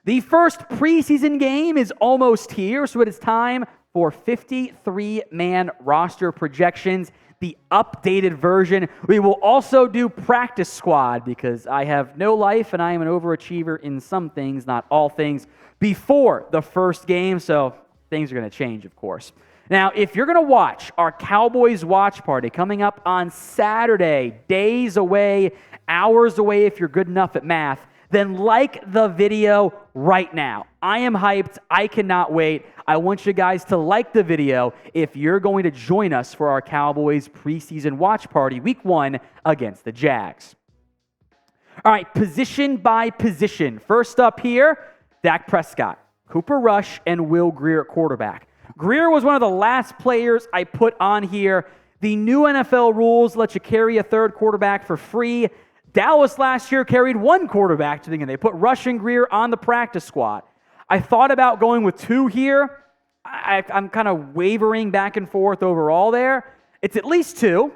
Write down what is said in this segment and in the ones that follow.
The first preseason game is almost here, so it is time for 53-man roster projections, the updated version. We will also do practice squad because I have no life and I am an overachiever in some things, not all things, before the first game, so things are going to change, of course. Now, if you're going to watch our Cowboys watch party coming up on Saturday, days away, hours away if you're good enough at math, then like the video right now. I am hyped. I cannot wait. I want you guys to like the video if you're going to join us for our Cowboys preseason watch party week 1 against the Jags. All right, position by position. First up here, Dak Prescott, Cooper Rush, and Will Grier at quarterback. Grier was one of the last players I put on here. The new NFL rules let you carry a third quarterback for free. Dallas last year carried one quarterback to the game. They put Rush and Grier on the practice squad. I thought about going with 2 here. I'm kind of wavering back and forth overall there. It's at least 2.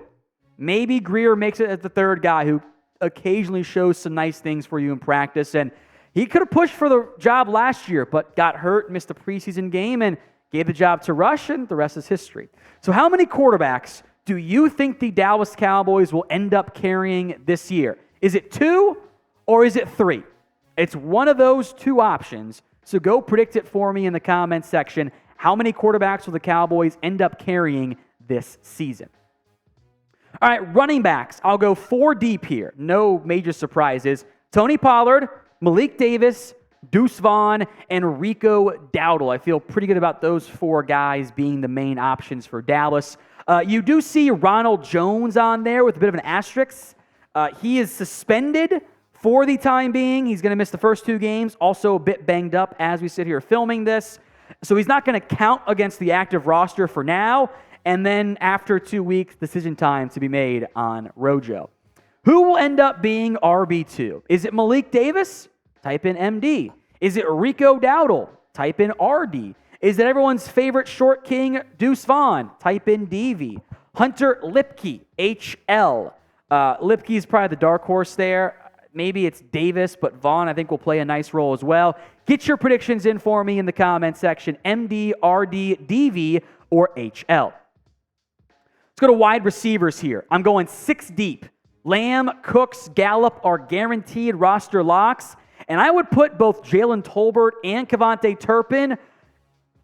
Maybe Grier makes it as the third guy who occasionally shows some nice things for you in practice. And he could have pushed for the job last year, but got hurt, missed a preseason game, and gave the job to Rush, and the rest is history. So how many quarterbacks do you think the Dallas Cowboys will end up carrying this year? Is it 2 or is it 3? It's one of those 2 options. So go predict it for me in the comments section. How many quarterbacks will the Cowboys end up carrying this season? All right, running backs. I'll go 4 deep here. No major surprises. Tony Pollard, Malik Davis, Deuce Vaughn, and Rico Dowdle. I feel pretty good about those 4 guys being the main options for Dallas. You do see Ronald Jones on there with a bit of an asterisk. He is suspended for the time being. He's going to miss the first 2 games. Also a bit banged up as we sit here filming this. So he's not going to count against the active roster for now. And then after 2 weeks, decision time to be made on Rojo. Who will end up being RB2? Is it Malik Davis? Type in MD. Is it Rico Dowdle? Type in RD. Is it everyone's favorite short king, Deuce Vaughn? Type in DV. Hunter Lipke, HL. Lipke is probably the dark horse there. Maybe it's Davis, but Vaughn I think will play a nice role as well. Get your predictions in for me in the comment section. MD, RD, DV, or HL. Let's go to wide receivers here. I'm going 6 deep. Lamb, Cooks, Gallup are guaranteed roster locks. And I would put both Jalen Tolbert and KaVontae Turpin.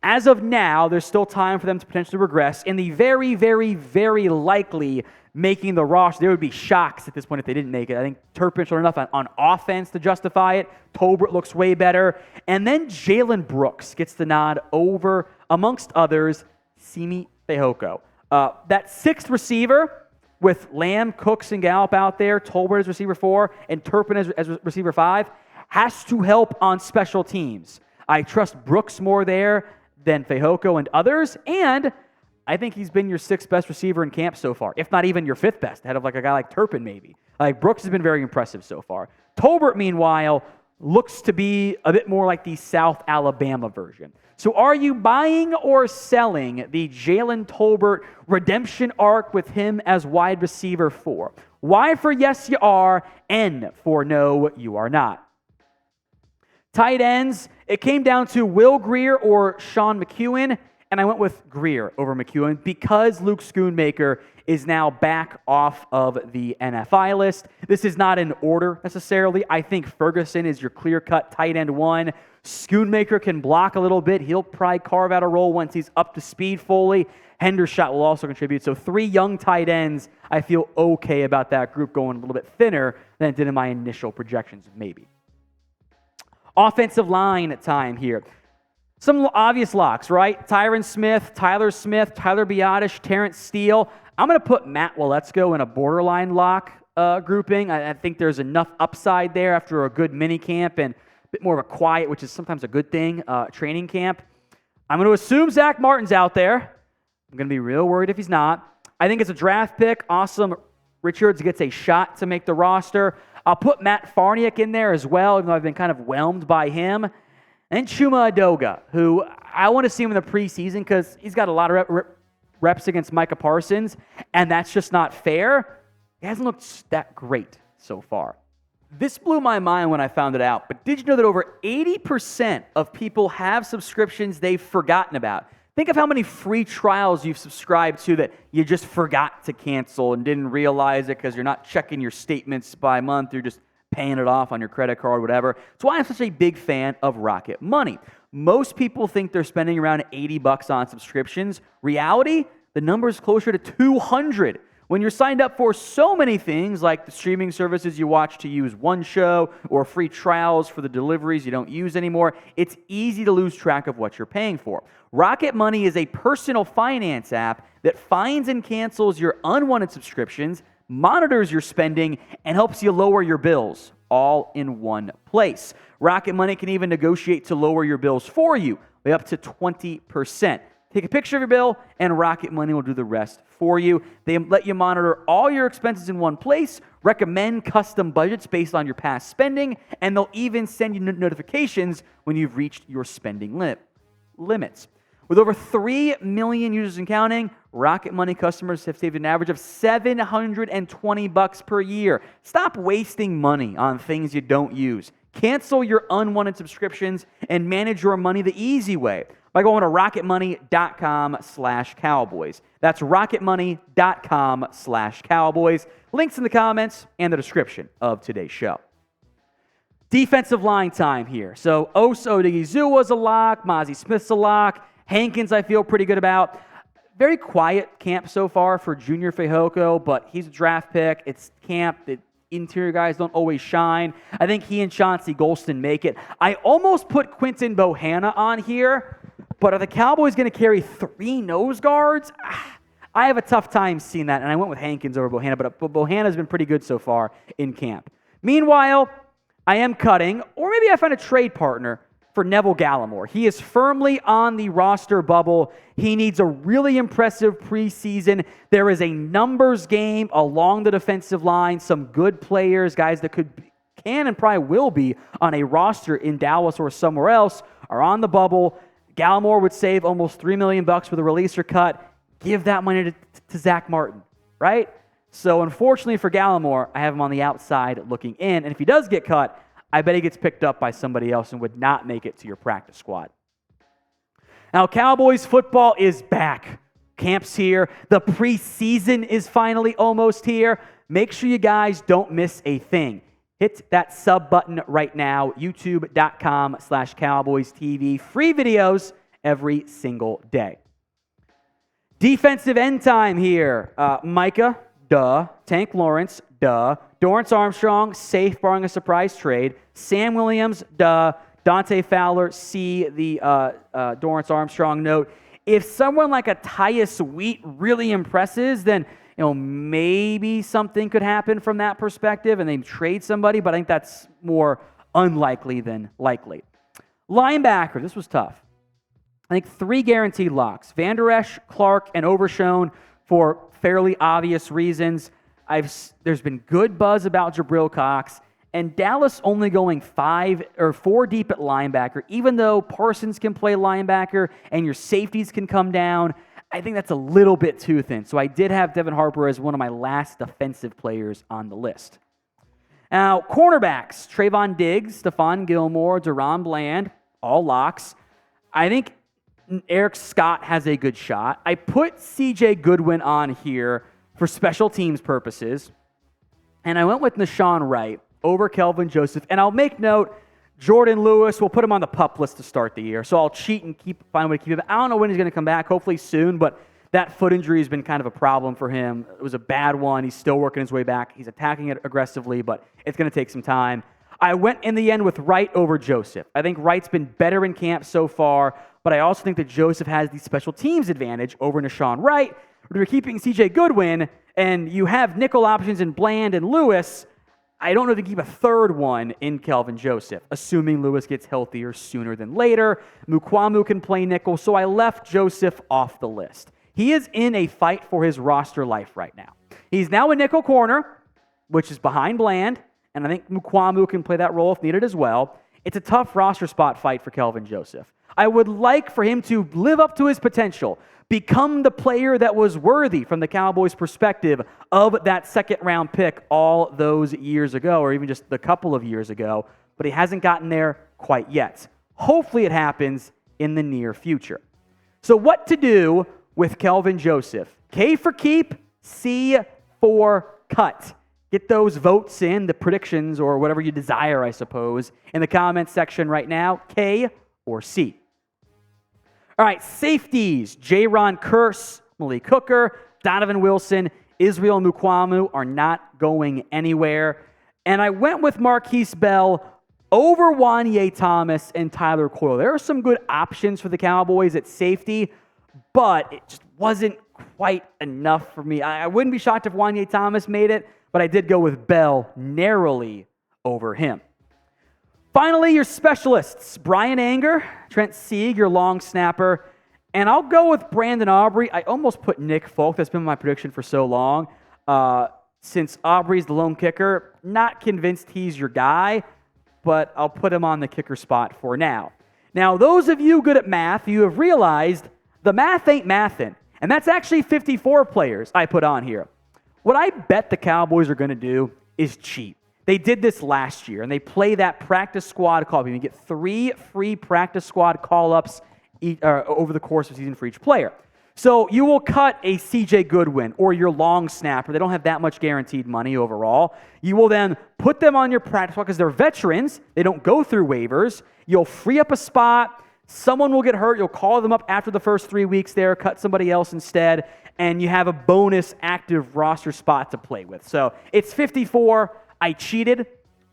As of now, there's still time for them to potentially regress. In the very, very, very likely making the roster, there would be shocks at this point if they didn't make it. I think Turpin showed enough on offense to justify it. Tolbert looks way better. And then Jalen Brooks gets the nod over, amongst others, Simi Fehoko. That 6th receiver with Lamb, Cooks, and Gallup out there, Tolbert as receiver 4, and Turpin as receiver 5, has to help on special teams. I trust Brooks more there than Fehoko and others, and I think he's been your 6th best receiver in camp so far, if not even your 5th best, ahead of like a guy like Turpin maybe. Like Brooks has been very impressive so far. Tolbert, meanwhile, looks to be a bit more like the South Alabama version. So are you buying or selling the Jalen Tolbert redemption arc with him as wide receiver 4? Y for yes, you are. N for no, you are not. Tight ends, it came down to Will Grier or Sean McEwen, and I went with Grier over McEwen because Luke Schoonmaker is now back off of the NFI list. This is not in order necessarily. I think Ferguson is your clear-cut tight end 1. Schoonmaker can block a little bit. He'll probably carve out a role once he's up to speed fully. Hendershot will also contribute. So 3 young tight ends, I feel okay about that group going a little bit thinner than it did in my initial projections, maybe. Offensive line time here. Some obvious locks, right? Tyron Smith, Tyler Biadasz, Terrence Steele. I'm going to put Matt Waletzko in a borderline lock grouping. I think there's enough upside there after a good mini camp and a bit more of a quiet, which is sometimes a good thing, training camp. I'm going to assume Zach Martin's out there. I'm going to be real worried if he's not. I think it's a draft pick. Awesome. Richards gets a shot to make the roster. I'll put Matt Farniok in there as well, even though I've been kind of whelmed by him. And Chuma Adoga, who I want to see him in the preseason because he's got a lot of reps against Micah Parsons, and that's just not fair. He hasn't looked that great so far. This blew my mind when I found it out, but did you know that over 80% of people have subscriptions they've forgotten about? Think of how many free trials you've subscribed to that you just forgot to cancel and didn't realize it because you're not checking your statements by month, you're just paying it off on your credit card, whatever. That's why I'm such a big fan of Rocket Money. Most people think they're spending around $80 on subscriptions. Reality, the number is closer to $200. When you're signed up for so many things like the streaming services you watch to use one show or free trials for the deliveries you don't use anymore, it's easy to lose track of what you're paying for. Rocket Money is a personal finance app that finds and cancels your unwanted subscriptions, monitors your spending, and helps you lower your bills all in one place. Rocket Money can even negotiate to lower your bills for you by up to 20%. Take a picture of your bill, and Rocket Money will do the rest for you. They let you monitor all your expenses in one place, recommend custom budgets based on your past spending, and they'll even send you notifications when you've reached your spending limits. With over 3 million users and counting, Rocket Money customers have saved an average of $720 per year. Stop wasting money on things you don't use. Cancel your unwanted subscriptions and manage your money the easy way by going to rocketmoney.com/Cowboys. That's rocketmoney.com/Cowboys. Links in the comments and the description of today's show. Defensive line time here. So Oso Odighizuwa's a lock. Mozzie Smith's a lock. Hankins I feel pretty good about. Very quiet camp so far for Junior Fehoko, but he's a draft pick. It's camp. The interior guys don't always shine. I think he and Chauncey Golston make it. I almost put Quinton Bohanna on here, but are the Cowboys going to carry 3 nose guards? I have a tough time seeing that, and I went with Hankins over Bohanna, but Bohanna's been pretty good so far in camp. Meanwhile, I am cutting, or maybe I find a trade partner for Neville Gallimore. He is firmly on the roster bubble. He needs a really impressive preseason. There is a numbers game along the defensive line. Some good players, guys that can and probably will be on a roster in Dallas or somewhere else, are on the bubble. Gallimore would save almost $3 million with a releaser cut. Give that money to Zach Martin, right? So unfortunately for Gallimore, I have him on the outside looking in. And if he does get cut, I bet he gets picked up by somebody else and would not make it to your practice squad. Now, Cowboys football is back. Camp's here. The preseason is finally almost here. Make sure you guys don't miss a thing. Hit that sub button right now, youtube.com/Cowboys TV. Free videos every single day. Defensive end time here. Micah, duh. Tank Lawrence, duh. Dorrance Armstrong, safe barring a surprise trade. Sam Williams, duh. Dante Fowler, see the Dorrance Armstrong note. If someone like a Tyus Wheat really impresses, then maybe something could happen from that perspective and they trade somebody, but I think that's more unlikely than likely. Linebacker, this was tough. I think 3 guaranteed locks. Van Der Esch, Clark, and Overshown for fairly obvious reasons. There's been good buzz about Jabril Cox, and Dallas only going 4 deep at linebacker, even though Parsons can play linebacker and your safeties can come down. I think that's a little bit too thin. So I did have Devin Harper as one of my last defensive players on the list. Now, cornerbacks, Trayvon Diggs, Stephon Gilmore, Deron Bland, all locks. I think Eric Scott has a good shot. I put C.J. Goodwin on here for special teams purposes, and I went with Nashawn Wright over Kelvin Joseph. And I'll make note, Jordan Lewis, we'll put him on the PUP list to start the year, so I'll cheat and find a way to keep him. I don't know when he's going to come back, hopefully soon, but that foot injury has been kind of a problem for him. It was a bad one. He's still working his way back. He's attacking it aggressively, but it's going to take some time. I went in the end with Wright over Joseph. I think Wright's been better in camp so far, but I also think that Joseph has the special teams advantage over Nashawn Wright. We're keeping C.J. Goodwin, and you have nickel options in Bland and Lewis. I don't know if you can keep a third one in Kelvin Joseph, assuming Lewis gets healthier sooner than later. Mukwamu can play nickel, so I left Joseph off the list. He is in a fight for his roster life right now. He's now a nickel corner, which is behind Bland, and I think Mukwamu can play that role if needed as well. It's a tough roster spot fight for Kelvin Joseph. I would like for him to live up to his potential, become the player that was worthy from the Cowboys' perspective of that second-round pick all those years ago, or even just a couple of years ago, but he hasn't gotten there quite yet. Hopefully it happens in the near future. So what to do with Kelvin Joseph? K for keep, C for cut. Get those votes in, the predictions, or whatever you desire, I suppose, in the comments section right now, K or C. All right, safeties. Jaron Kearse, Malik Hooker, Donovan Wilson, Israel Mukuamu are not going anywhere. And I went with Marquise Bell over Wanye Thomas and Tyler Coyle. There are some good options for the Cowboys at safety, but it just wasn't quite enough for me. I wouldn't be shocked if Wanye Thomas made it, but I did go with Bell narrowly over him. Finally, your specialists, Brian Anger, Trent Sieg, your long snapper, and I'll go with Brandon Aubrey. I almost put Nick Folk. That's been my prediction for so long. Since Aubrey's the lone kicker, not convinced he's your guy, but I'll put him on the kicker spot for now. Now, those of you good at math, you have realized the math ain't mathin', and that's actually 54 players I put on here. What I bet the Cowboys are going to do is cheat. They did this last year, and they play that practice squad call-up. You get 3 free practice squad call-ups over the course of the season for each player. So you will cut a C.J. Goodwin or your long snapper. They don't have that much guaranteed money overall. You will then put them on your practice squad because they're veterans. They don't go through waivers. You'll free up a spot. Someone will get hurt. You'll call them up after the first 3 weeks there, cut somebody else instead, and you have a bonus active roster spot to play with. So it's 54. I cheated,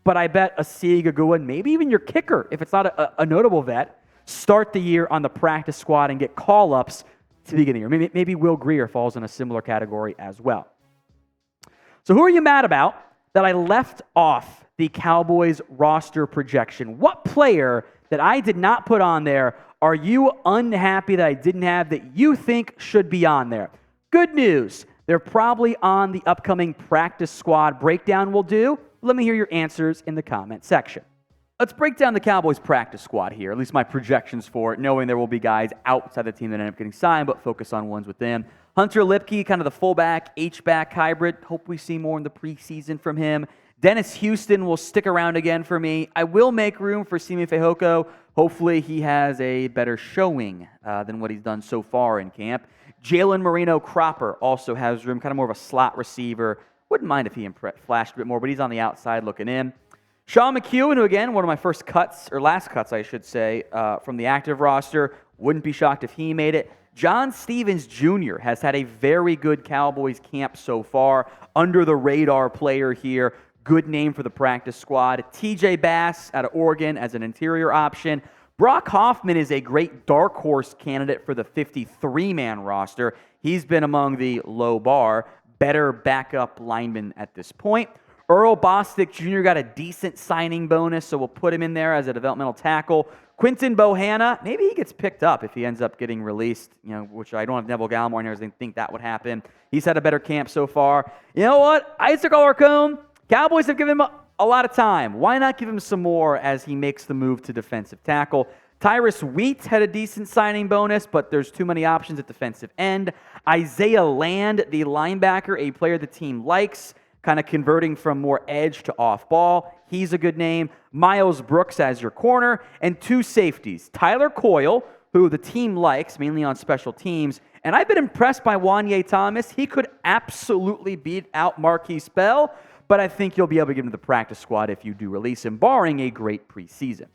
but I bet a Sieg, a Goodwin, maybe even your kicker, if it's not a notable vet, start the year on the practice squad and get call-ups to the beginning of the year. Maybe Will Grier falls in a similar category as well. So who are you mad about that I left off the Cowboys roster projection? What player that I did not put on there are you unhappy that I didn't have that you think should be on there? Good news. They're probably on the upcoming practice squad breakdown we'll do. Let me hear your answers in the comment section. Let's break down the Cowboys practice squad here, at least my projections for it, knowing there will be guys outside the team that end up getting signed, but focus on ones with them. Hunter Lipke, kind of the fullback, H-back hybrid. Hope we see more in the preseason from him. Dennis Houston will stick around again for me. I will make room for Simi Fehoko. Hopefully he has a better showing than what he's done so far in camp. Jalen Marino Cropper also has room, kind of more of a slot receiver. Wouldn't mind if he flashed a bit more, but he's on the outside looking in. Sean McEwen, who again, one of my first cuts, or last cuts I should say, from the active roster. Wouldn't be shocked if he made it. John Stevens Jr. has had a very good Cowboys camp so far. Under the radar player here. Good name for the practice squad. TJ Bass out of Oregon as an interior option. Brock Hoffman is a great dark horse candidate for the 53-man roster. He's been among the low bar, better backup lineman at this point. Earl Bostic Jr. got a decent signing bonus, so we'll put him in there as a developmental tackle. Quinton Bohanna, maybe he gets picked up if he ends up getting released, which I don't have Neville Gallimore in here, I didn't think that would happen. He's had a better camp so far. You know what? Isaac Alarcon, Cowboys have given him a lot of time. Why not give him some more as he makes the move to defensive tackle? Tyrus Wheat had a decent signing bonus, but there's too many options at defensive end. Isaiah Land, the linebacker, a player the team likes, kind of converting from more edge to off ball. He's a good name. Miles Brooks as your corner, and 2 safeties. Tyler Coyle, who the team likes, mainly on special teams, and I've been impressed by Wanye Thomas. He could absolutely beat out Marquise Bell, but I think you'll be able to get him to the practice squad if you do release him, barring a great preseason.